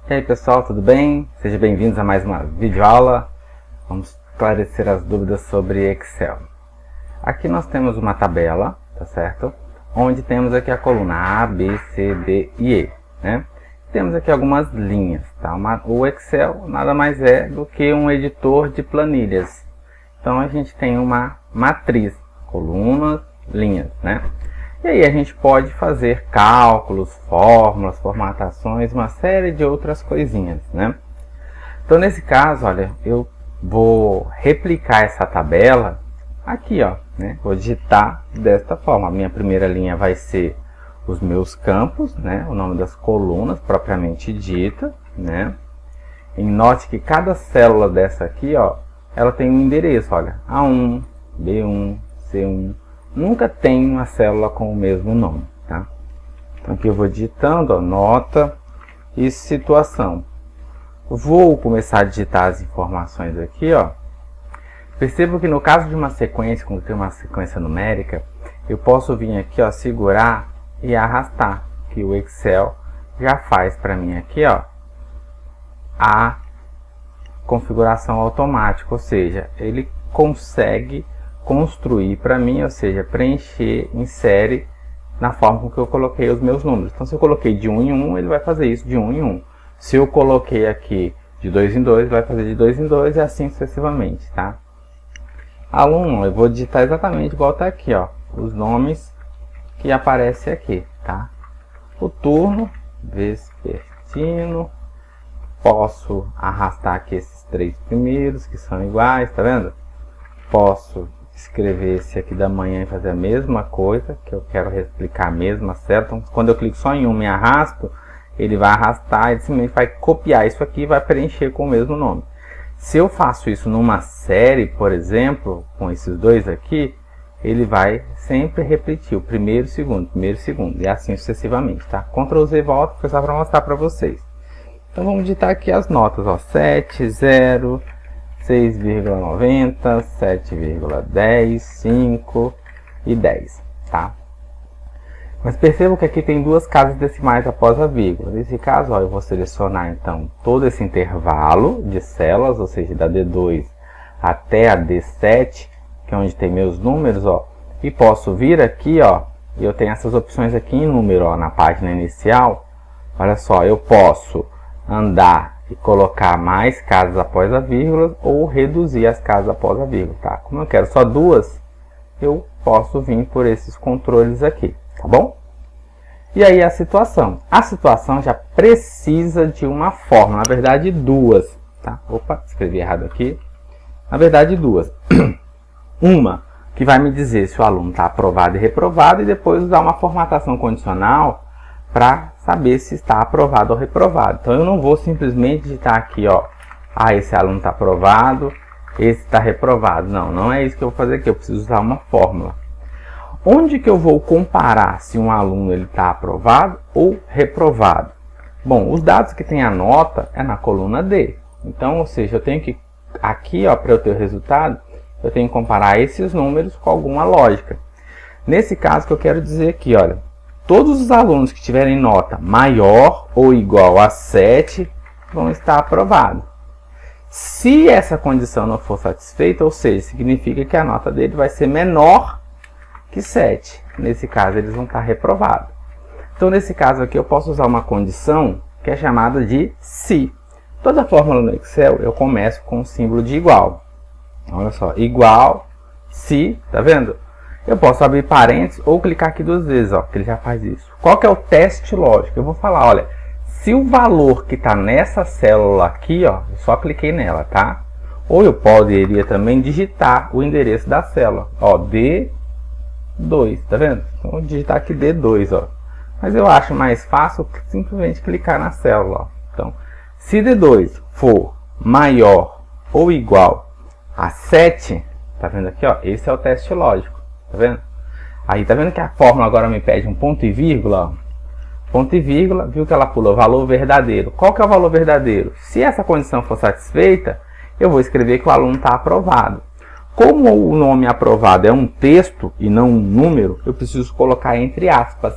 E aí pessoal, tudo bem? Sejam bem-vindos a mais uma videoaula. Vamos esclarecer as dúvidas sobre Excel. Aqui nós temos uma tabela, tá certo? Onde temos aqui a coluna A, B, C, D e E, né? Temos aqui algumas linhas, tá? O Excel nada mais é do que um editor de planilhas. Então a gente tem uma matriz, colunas, linhas, né? E aí a gente pode fazer cálculos, fórmulas, formatações, uma série de outras coisinhas, né? Então nesse caso, olha, eu vou replicar essa tabela aqui, ó, né? Vou digitar desta forma. A minha primeira linha vai ser os meus campos, né? O nome das colunas propriamente dita, né? E note que cada célula dessa aqui, ó, ela tem um endereço, olha, A1, B1, C1. Nunca tem uma célula com o mesmo nome, tá? Então aqui eu vou digitando, ó, nota e situação. Vou começar a digitar as informações aqui, ó. Perceba que no caso de uma sequência, quando tem uma sequência numérica, eu posso vir aqui, ó, segurar e arrastar, que o Excel já faz para mim aqui, ó, a configuração automática, ou seja, ele consegue construir para mim, ou seja, preencher em série na forma com que eu coloquei os meus números. Então se eu coloquei de 1 em 1, ele vai fazer isso de 1 em 1. Se eu coloquei aqui de 2 em 2, vai fazer de 2 em 2 e assim sucessivamente, tá? Aluno, eu vou digitar exatamente igual tá aqui, ó, os nomes que aparecem aqui, tá? O turno, vespertino, posso arrastar aqui esses três primeiros que são iguais, tá vendo? Posso escrever esse aqui da manhã e fazer a mesma coisa, que eu quero replicar a mesma célula. Então, quando eu clico só em uma e arrasto, ele vai arrastar e simplesmente vai copiar isso aqui e vai preencher com o mesmo nome. Se eu faço isso numa série, por exemplo, com esses dois aqui, ele vai sempre repetir o primeiro, segundo, e assim sucessivamente, tá? Ctrl Z volta, foi só para mostrar para vocês. Então vamos digitar aqui as notas, ó, 7, 0, 6,90, 7,10, 5 e 10, tá? Mas percebam que aqui tem duas casas decimais após a vírgula. Nesse caso, ó, eu vou selecionar então todo esse intervalo de células, ou seja, da D2 até a D7, que é onde tem meus números, ó, e posso vir aqui, ó, e eu tenho essas opções aqui em número, ó, na página inicial. Olha só, eu posso andar e colocar mais casas após a vírgula ou reduzir as casas após a vírgula, tá? Como eu quero só duas, eu posso vir por esses controles aqui, tá bom? E aí a situação já precisa de uma fórmula, na verdade duas, tá? Opa, escrevi errado aqui. Na verdade duas. Uma que vai me dizer se o aluno está aprovado e reprovado, e depois usar uma formatação condicional para saber se está aprovado ou reprovado. Então eu não vou simplesmente digitar aqui, ó, esse aluno está aprovado, esse está reprovado. Não, não é isso que eu vou fazer aqui, eu preciso usar uma fórmula. Onde que eu vou comparar se um aluno está aprovado ou reprovado? Bom, os dados que tem a nota é na coluna D. Então, ou seja, eu tenho que, aqui, ó, para eu ter o resultado, eu tenho que comparar esses números com alguma lógica. Nesse caso que eu quero dizer aqui, olha, todos os alunos que tiverem nota maior ou igual a 7 vão estar aprovados. Se essa condição não for satisfeita, ou seja, significa que a nota dele vai ser menor que 7. Nesse caso, eles vão estar reprovados. Então, nesse caso aqui, eu posso usar uma condição que é chamada de se. Toda fórmula no Excel, eu começo com o símbolo de igual. Olha só, igual, se, tá vendo? Eu posso abrir parênteses ou clicar aqui duas vezes, ó, que ele já faz isso. Qual que é o teste lógico? Eu vou falar, olha, se o valor que está nessa célula aqui, ó, eu só cliquei nela, tá? Ou eu poderia também digitar o endereço da célula, ó, D2, tá vendo? Então, vou digitar aqui D2, ó. Mas eu acho mais fácil simplesmente clicar na célula, ó. Então, se D2 for maior ou igual a 7, tá vendo aqui, ó? Esse é o teste lógico. Tá vendo? Aí, tá vendo que a fórmula agora me pede um ponto e vírgula? Ó. Ponto e vírgula, viu que ela pulou valor verdadeiro. Qual que é o valor verdadeiro? Se essa condição for satisfeita, eu vou escrever que o aluno está aprovado. Como o nome aprovado é um texto e não um número, eu preciso colocar entre aspas.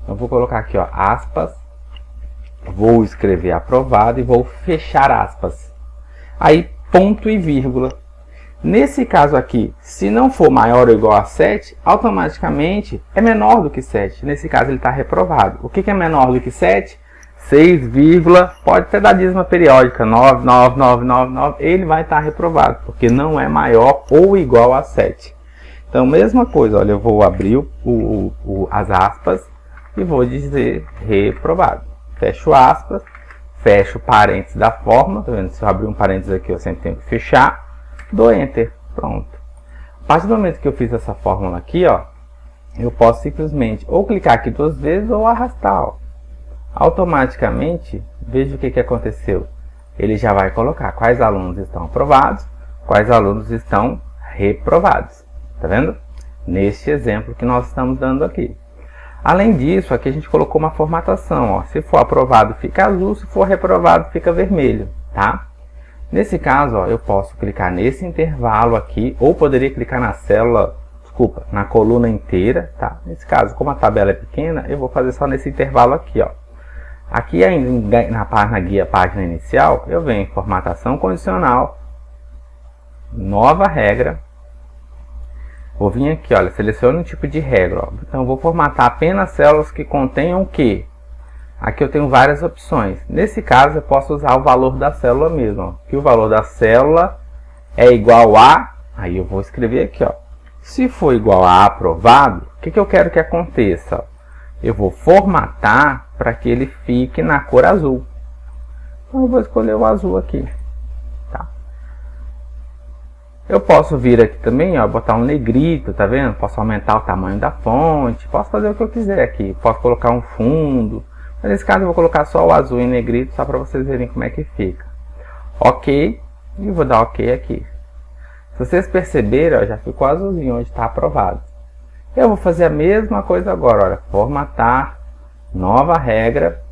Eu vou colocar aqui, ó, aspas, vou escrever aprovado e vou fechar aspas. Aí, ponto e vírgula. Nesse caso aqui, se não for maior ou igual a 7, automaticamente é menor do que 7. Nesse caso, ele está reprovado. O que é menor do que 7? 6, pode ter da dízima periódica, 99999, ele vai estar reprovado, porque não é maior ou igual a 7. Então, mesma coisa, olha, eu vou abrir as aspas e vou dizer reprovado. Fecho aspas, fecho parênteses da fórmula, tá vendo? Se eu abrir um parênteses aqui, eu sempre tenho que fechar, dou Enter, pronto. A partir do momento que eu fiz essa fórmula aqui, ó, eu posso simplesmente ou clicar aqui 2 vezes ou arrastar, ó. Automaticamente, veja o que aconteceu. Ele já vai colocar quais alunos estão aprovados, quais alunos estão reprovados. Tá vendo? Neste exemplo que nós estamos dando aqui. Além disso, aqui a gente colocou uma formatação. Ó. Se for aprovado, fica azul. Se for reprovado, fica vermelho. Tá? Nesse caso, ó, eu posso clicar nesse intervalo aqui, ou poderia clicar na célula, na coluna inteira. Tá? Nesse caso, como a tabela é pequena, eu vou fazer só nesse intervalo aqui. Ó. Aqui ainda na guia página inicial, eu venho em formatação condicional, nova regra. Vou vir aqui, olha, selecione um tipo de regra. Ó. Então, eu vou formatar apenas células que contenham o quê? Aqui eu tenho várias opções. Nesse caso, eu posso usar o valor da célula mesmo. Ó. Que o valor da célula é igual a... Aí eu vou escrever aqui, ó. Se for igual a aprovado, o que eu quero que aconteça? Ó? Eu vou formatar para que ele fique na cor azul. Então, eu vou escolher o azul aqui. Tá? Eu posso vir aqui também, ó, botar um negrito, tá vendo? Posso aumentar o tamanho da fonte, posso fazer o que eu quiser aqui. Posso colocar um fundo. Mas nesse caso eu vou colocar só o azul em negrito, só para vocês verem como é que fica. Ok, e vou dar ok aqui. Se vocês perceberem, ó, já ficou azulzinho onde está aprovado. Eu vou fazer a mesma coisa agora, olha, formatar, nova regra,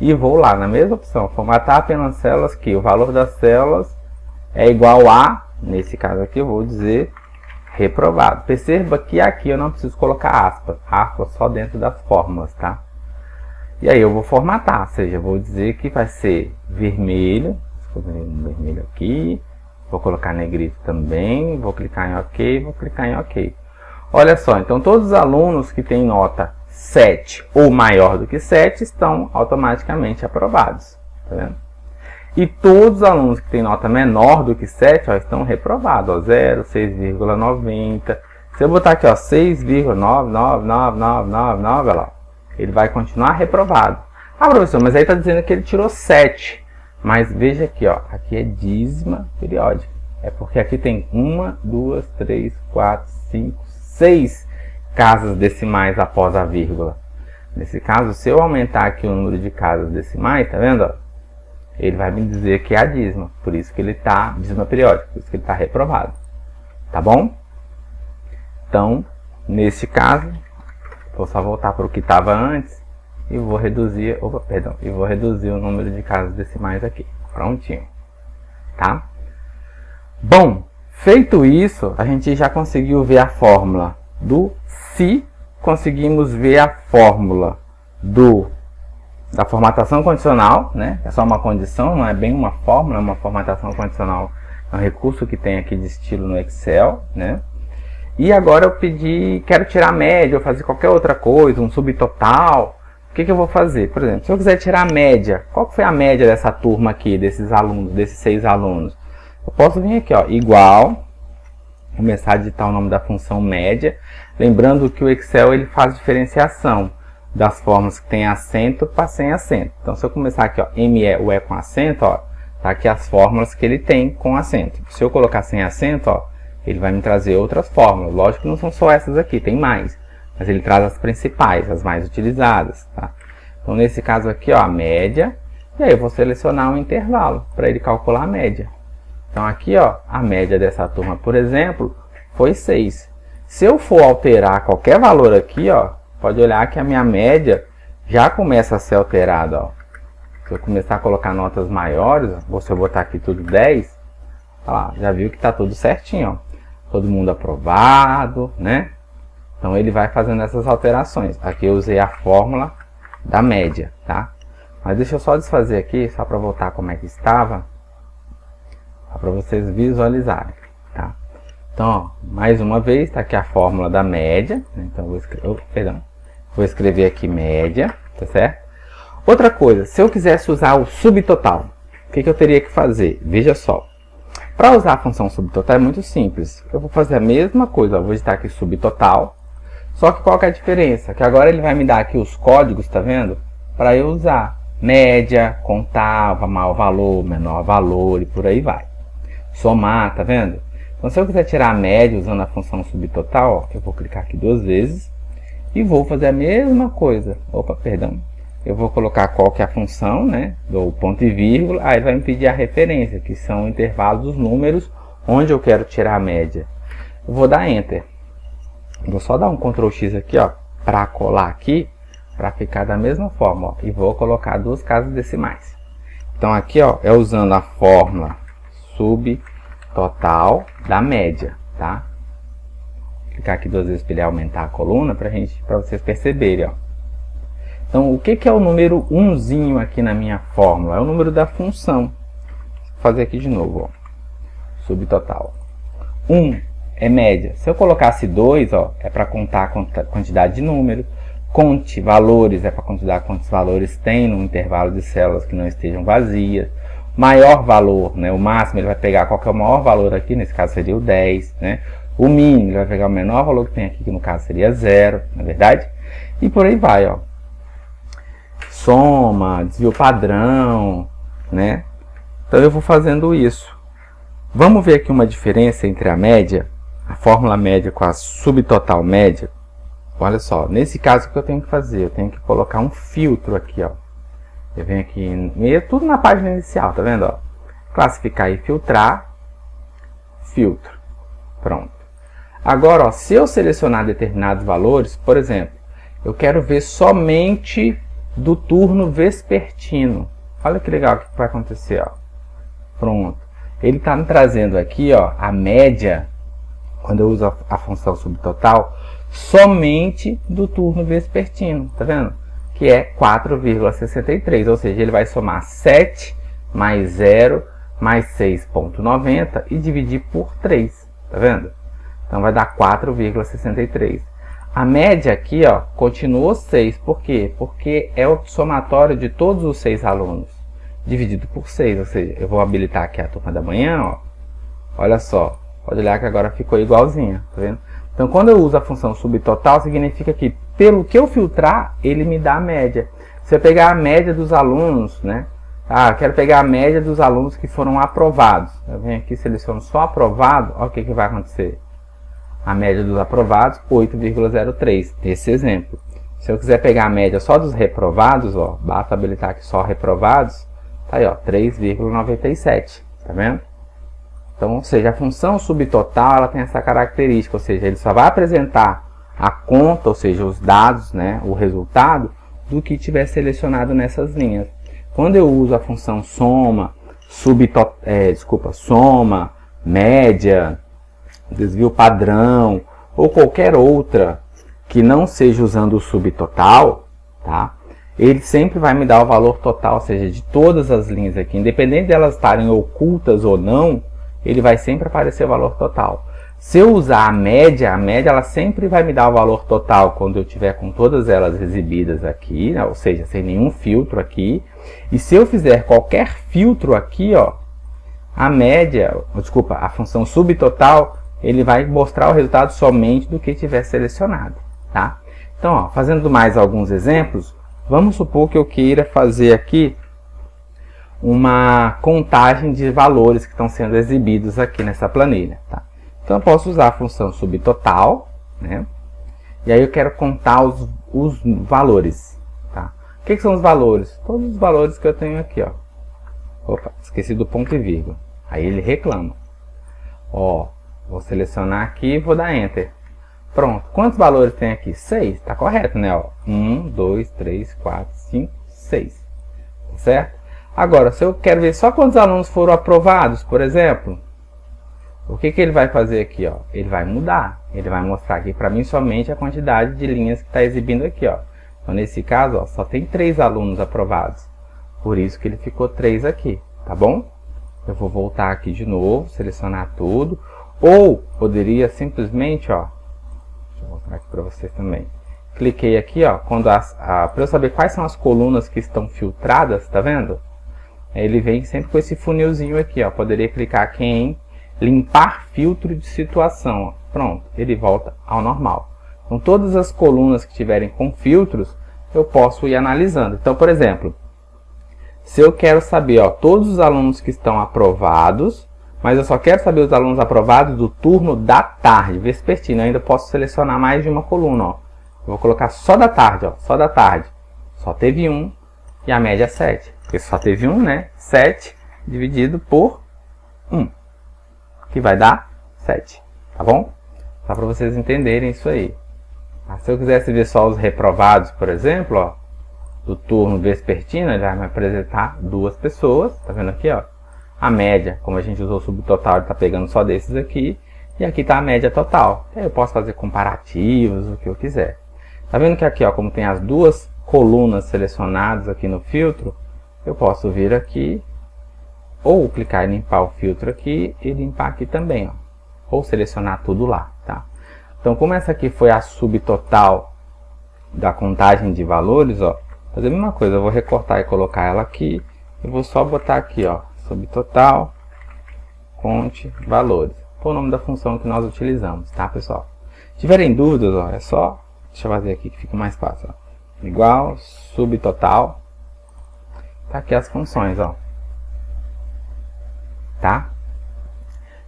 e vou lá na mesma opção, formatar apenas células que o valor das células é igual a, nesse caso aqui eu vou dizer reprovado. Perceba que aqui eu não preciso colocar aspas só dentro das fórmulas, tá? E aí eu vou formatar, ou seja, eu vou dizer que vai ser vermelho, vermelho aqui, vou colocar negrito também, vou clicar em ok, vou clicar em ok. Olha só, então todos os alunos que têm nota 7 ou maior do que 7 estão automaticamente aprovados. Tá vendo? E todos os alunos que têm nota menor do que 7 ó, estão reprovados. Ó, 0, 6,90. Se eu botar aqui 6,99999, olha lá, ele vai continuar reprovado. Ah, professor, mas aí está dizendo que ele tirou 7. Mas veja aqui, ó, aqui é dízima periódica. É porque aqui tem 1, 2, 3, 4, 5, 6 casas decimais após a vírgula. Nesse caso, se eu aumentar aqui o número de casas decimais, tá vendo? Ó? Ele vai me dizer que é a dízima. Por isso que ele está, dízima periódica, por isso que ele está reprovado. Tá bom? Então, neste caso, vou só voltar para o que estava antes e vou reduzir, vou reduzir o número de casas decimais aqui. Prontinho. Tá? Bom, feito isso, a gente já conseguiu ver a fórmula do se, conseguimos ver a fórmula da formatação condicional, né? É só uma condição, não é bem uma fórmula, é uma formatação condicional, é um recurso que tem aqui de estilo no Excel, né? E agora eu quero tirar a média, ou fazer qualquer outra coisa, um subtotal. O que eu vou fazer? Por exemplo, se eu quiser tirar a média, qual que foi a média dessa turma aqui, desses alunos, desses 6 alunos? Eu posso vir aqui, ó, igual, começar a digitar o nome da função média, lembrando que o Excel ele faz diferenciação das formas que tem acento para sem acento. Então, se eu começar aqui, ó, ME, o E com acento, ó, tá aqui as fórmulas que ele tem com acento. Se eu colocar sem acento, ó, ele vai me trazer outras fórmulas. Lógico que não são só essas aqui, tem mais. Mas ele traz as principais, as mais utilizadas, tá? Então, nesse caso aqui, ó, a média, e aí eu vou selecionar um intervalo para ele calcular a média. Então aqui, ó, a média dessa turma, por exemplo, foi 6. Se eu for alterar qualquer valor aqui, ó, pode olhar que a minha média já começa a ser alterada, ó. Se eu começar a colocar notas maiores, ou se eu botar aqui tudo 10, ó lá, já viu que está tudo certinho, ó. Todo mundo aprovado, né? Então ele vai fazendo essas alterações. Aqui eu usei a fórmula da média, tá? Mas deixa eu só desfazer aqui, só para voltar como é que estava, para vocês visualizarem, tá? Então, ó, mais uma vez, está aqui a fórmula da média, né? Então, vou escrever aqui média, tá certo? Outra coisa, se eu quisesse usar o subtotal, o que eu teria que fazer? Veja só, para usar a função subtotal é muito simples. Eu vou fazer a mesma coisa, ó, vou digitar aqui subtotal, só que qual que é a diferença? Que agora ele vai me dar aqui os códigos, tá vendo? Para eu usar média, contar, maior valor, menor valor e por aí vai. Somar, tá vendo? Então, se eu quiser tirar a média usando a função subtotal, ó, eu vou clicar aqui 2 vezes e vou fazer a mesma coisa. Opa, perdão. Eu vou colocar qual que é a função, né, do ponto e vírgula, aí vai me pedir a referência, que são intervalos dos números onde eu quero tirar a média. Eu vou dar Enter. Vou só dar um Ctrl X aqui, ó, para colar aqui, para ficar da mesma forma, ó, e vou colocar 2 casas decimais. Então aqui, ó, é usando a fórmula subtotal da média, tá? Vou clicar aqui 2 vezes para ele aumentar a coluna para vocês perceberem, ó. Então, o que é o número 1zinho aqui na minha fórmula? É o número da função. Vou fazer aqui de novo, ó. Subtotal. 1 é média. Se eu colocasse 2, ó, é para contar a quantidade de número. Conte valores é para contar quantos valores tem no intervalo de células que não estejam vazias. Maior valor, né? O máximo ele vai pegar qual que é o maior valor aqui, nesse caso seria o 10, né? O mínimo ele vai pegar o menor valor que tem aqui, que no caso seria 0, não é verdade? E por aí vai, ó. Soma, desvio padrão, né? Então eu vou fazendo isso. Vamos ver aqui uma diferença entre a média, a fórmula média com a subtotal média. Olha só, nesse caso o que eu tenho que fazer? Eu tenho que colocar um filtro aqui, ó. Eu venho aqui, tudo na página inicial, tá vendo, ó? Classificar e filtrar, filtro. Pronto. Agora, ó, se eu selecionar determinados valores, por exemplo, eu quero ver somente do turno vespertino. Olha que legal que vai acontecer, ó. Pronto. Ele está me trazendo aqui, ó, a média, quando eu uso a função subtotal, somente do turno vespertino, tá vendo? Que é 4,63, ou seja, ele vai somar 7 mais 0 mais 6,90 e dividir por 3, tá vendo? Então vai dar 4,63. A média aqui, ó, continuou 6. Por quê? Porque é o somatório de todos os 6 alunos, dividido por 6. Ou seja, eu vou habilitar aqui a turma da manhã, ó. Olha só, pode olhar que agora ficou igualzinha, tá vendo? Então, quando eu uso a função subtotal, significa que, pelo que eu filtrar, ele me dá a média. Se eu pegar a média dos alunos, né? Ah, eu quero pegar a média dos alunos que foram aprovados. Eu venho aqui, seleciono só aprovado, olha o que vai acontecer. A média dos aprovados, 8,03, nesse exemplo. Se eu quiser pegar a média só dos reprovados, ó, basta habilitar aqui só reprovados, tá aí, ó, 3,97, tá vendo? Então, ou seja, a função subtotal, ela tem essa característica, ou seja, ele só vai apresentar a conta, ou seja, os dados, né, o resultado, do que tiver selecionado nessas linhas. Quando eu uso a função soma, soma, média, desvio padrão ou qualquer outra que não seja usando o subtotal, tá? Ele sempre vai me dar o valor total, ou seja, de todas as linhas aqui, independente de elas estarem ocultas ou não, ele vai sempre aparecer o valor total. Se eu usar a média ela sempre vai me dar o valor total quando eu tiver com todas elas exibidas aqui, né? Ou seja, sem nenhum filtro aqui. E se eu fizer qualquer filtro aqui, ó, a função subtotal, ele vai mostrar o resultado somente do que tiver selecionado, tá? Então, ó, fazendo mais alguns exemplos, vamos supor que eu queira fazer aqui uma contagem de valores que estão sendo exibidos aqui nessa planilha, tá? Então, eu posso usar a função subtotal, né? E aí eu quero contar os valores, tá? O que são os valores? Todos os valores que eu tenho aqui, ó. Opa, esqueci do ponto e vírgula. Aí ele reclama. Ó, vou selecionar aqui e vou dar Enter. Pronto. Quantos valores tem aqui? 6. Tá correto, né? Ó, 1, 2, 3, 4, 5, 6. Certo? Agora, se eu quero ver só quantos alunos foram aprovados, por exemplo, o que ele vai fazer aqui, ó? Ele vai mudar. Ele vai mostrar aqui para mim somente a quantidade de linhas que está exibindo aqui, ó. Então, nesse caso, ó, só tem 3 alunos aprovados. Por isso que ele ficou 3 aqui, tá bom? Eu vou voltar aqui de novo, selecionar tudo. Ou poderia simplesmente, ó, deixa eu mostrar aqui para vocês também. Cliquei aqui, ó, para eu saber quais são as colunas que estão filtradas, tá vendo? Ele vem sempre com esse funilzinho aqui, ó. Poderia clicar aqui em limpar filtro de situação, ó. Pronto, ele volta ao normal. Então todas as colunas que tiverem com filtros, eu posso ir analisando. Então, por exemplo, se eu quero saber, ó, todos os alunos que estão aprovados, mas eu só quero saber os alunos aprovados do turno da tarde, vespertino, eu ainda posso selecionar mais de uma coluna, ó. Eu vou colocar só da tarde, ó, só da tarde. Só teve um e a média é 7. Porque só teve um, né? 7 dividido por 1, que vai dar 7, tá bom? Só para vocês entenderem isso aí. Se eu quisesse ver só os reprovados, por exemplo, ó, do turno vespertino, ele vai me apresentar 2 pessoas, tá vendo aqui, ó? A média, como a gente usou o subtotal, ele tá pegando só desses aqui, e aqui tá a média total. Aí eu posso fazer comparativos, o que eu quiser. Tá vendo que aqui, ó, como tem as 2 colunas selecionadas aqui no filtro, eu posso vir aqui, ou clicar em limpar o filtro aqui, e limpar aqui também, ó. Ou selecionar tudo lá, tá? Então, como essa aqui foi a subtotal da contagem de valores, ó, fazer a mesma coisa, eu vou recortar e colocar ela aqui, eu vou só botar aqui, ó, subtotal, conte valores. Foi o nome da função que nós utilizamos, tá, pessoal? Se tiverem dúvidas, ó, é só, deixa eu fazer aqui que fica mais fácil, ó. Igual, subtotal, tá aqui as funções, ó, tá?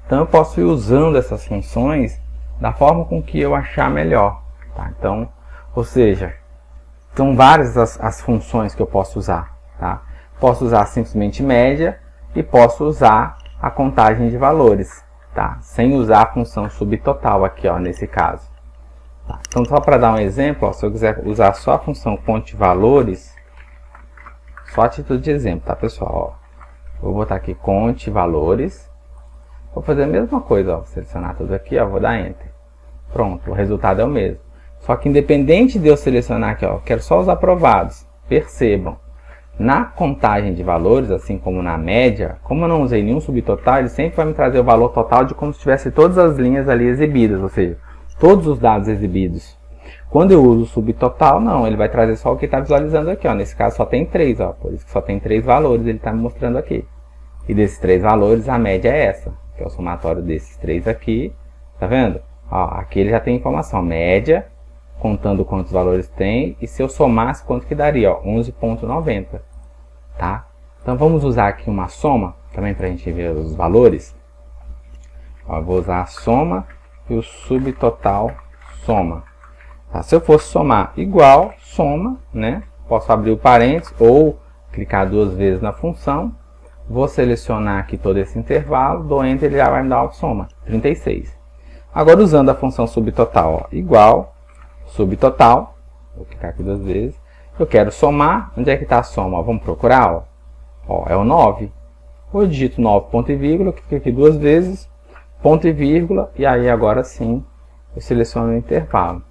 Então eu posso ir usando essas funções da forma com que eu achar melhor, tá? Então, ou seja, são várias as funções que eu posso usar, tá? Posso usar simplesmente média e posso usar a contagem de valores, tá? Sem usar a função subtotal aqui, ó, nesse caso. Tá? Então, só para dar um exemplo, ó, se eu quiser usar só a função conte valores, só a título de exemplo, tá, pessoal? Ó, vou botar aqui conte valores. Vou fazer a mesma coisa, ó, selecionar tudo aqui, ó, vou dar Enter. Pronto, o resultado é o mesmo. Só que independente de eu selecionar aqui, ó, quero só os aprovados. Percebam, na contagem de valores, assim como na média, como eu não usei nenhum subtotal, ele sempre vai me trazer o valor total de como se tivesse todas as linhas ali exibidas, ou seja, todos os dados exibidos. Quando eu uso o subtotal, não, ele vai trazer só o que está visualizando aqui, ó. Nesse caso só tem 3, ó, por isso que só tem 3 valores, ele está me mostrando aqui. E desses 3 valores, a média é essa, que é o somatório desses 3 aqui, tá vendo? Ó, aqui ele já tem informação, média, contando quantos valores tem, e se eu somasse, quanto que daria, ó, 11,90, tá? Então vamos usar aqui uma soma, também para a gente ver os valores. Ó, eu vou usar a soma e o subtotal soma. Tá? Se eu fosse somar igual, soma, né? Posso abrir o parênteses ou clicar 2 vezes na função. Vou selecionar aqui todo esse intervalo, dou Enter, ele já vai me dar a soma, 36. Agora usando a função subtotal, ó, igual, subtotal, vou clicar aqui 2 vezes. Eu quero somar, onde é que está a soma? Ó, vamos procurar, ó, é o 9. Eu digito 9 ponto e vírgula, clico aqui 2 vezes, ponto e vírgula, e aí agora sim eu seleciono o intervalo.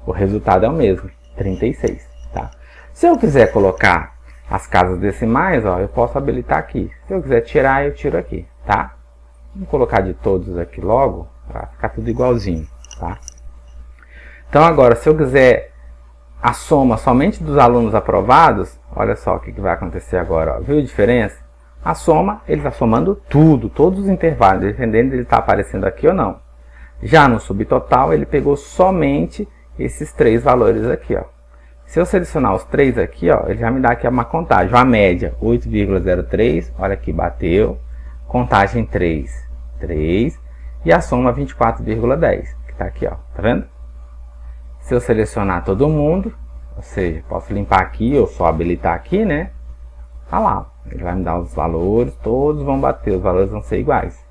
O resultado é o mesmo, 36. Tá? Se eu quiser colocar as casas decimais, ó, eu posso habilitar aqui. Se eu quiser tirar, eu tiro aqui. Tá? Vamos colocar de todos aqui logo, para ficar tudo igualzinho. Tá? Então agora, se eu quiser a soma somente dos alunos aprovados, olha só o que vai acontecer agora. Ó. Viu a diferença? A soma, ele está somando tudo, todos os intervalos, dependendo de ele estar aparecendo aqui ou não. Já no subtotal, ele pegou somente esses 3 valores aqui, ó. Se eu selecionar os 3 aqui, ó, ele já me dá aqui uma contagem. A média, 8,03, olha aqui, bateu. Contagem 3, 3. E a soma, 24,10, que está aqui, ó. Tá vendo? Se eu selecionar todo mundo, ou seja, posso limpar aqui ou só habilitar aqui, né? Tá lá. Ele vai me dar os valores, todos vão bater, os valores vão ser iguais.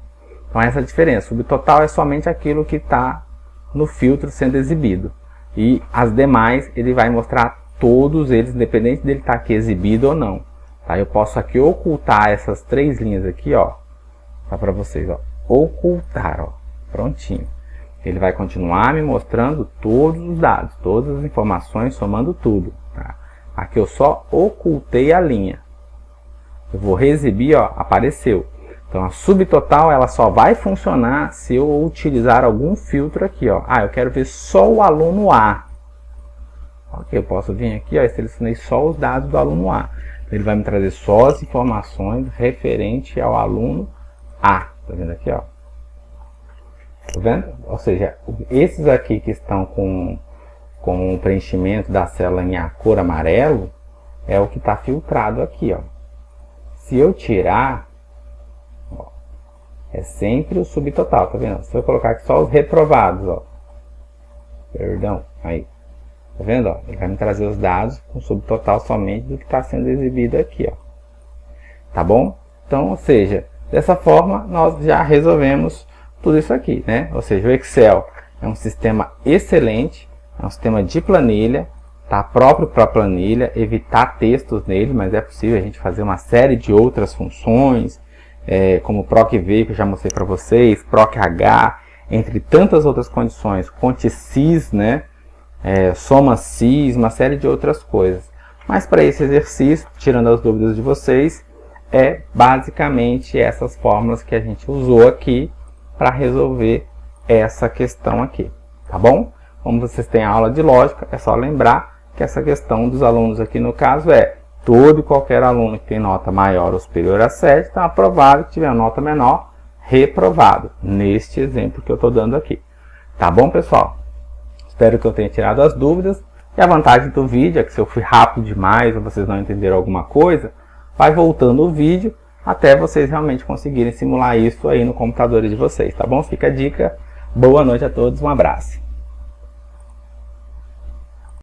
Então essa é a diferença. O subtotal é somente aquilo que está no filtro sendo exibido. E as demais, ele vai mostrar todos eles, independente dele estar aqui exibido ou não. Tá? Eu posso aqui ocultar essas 3 linhas aqui, ó. Tá para vocês, ó. Ocultar, ó. Prontinho. Ele vai continuar me mostrando todos os dados, todas as informações, somando tudo. Tá? Aqui eu só ocultei a linha. Eu vou reexibir, ó, apareceu. Então a subtotal ela só vai funcionar se eu utilizar algum filtro aqui, ó. Ah, eu quero ver só o aluno A. Ok, eu posso vir aqui, ó, e selecionei só os dados do aluno A. Ele vai me trazer só as informações referente ao aluno A. Tá vendo aqui, ó? Tá vendo? Ou seja, esses aqui que estão com o preenchimento da célula em cor amarelo é o que está filtrado aqui, ó. Se eu tirar, ó, é sempre o subtotal, tá vendo? Se eu colocar aqui só os reprovados, ó. Perdão, aí. Tá vendo? Ó? Ele vai me trazer os dados com subtotal somente do que está sendo exibido aqui, ó. Tá bom? Então, ou seja, dessa forma nós já resolvemos tudo isso aqui, né? Ou seja, o Excel é um sistema excelente, é um sistema de planilha, tá próprio para planilha, evitar textos nele, mas é possível a gente fazer uma série de outras funções, como PROC-V, que eu já mostrei para vocês, PROC-H, entre tantas outras condições, CONT-SIS, né? Soma-SIS, uma série de outras coisas. Mas para esse exercício, tirando as dúvidas de vocês, é basicamente essas fórmulas que a gente usou aqui para resolver essa questão aqui, tá bom? Como vocês têm a aula de lógica, é só lembrar que essa questão dos alunos aqui no caso é todo e qualquer aluno que tem nota maior ou superior a 7 está aprovado, que tiver nota menor, reprovado, neste exemplo que eu estou dando aqui. Tá bom, pessoal? Espero que eu tenha tirado as dúvidas. E a vantagem do vídeo é que se eu fui rápido demais ou vocês não entenderam alguma coisa, vai voltando o vídeo até vocês realmente conseguirem simular isso aí no computador de vocês, tá bom? Fica a dica. Boa noite a todos, um abraço.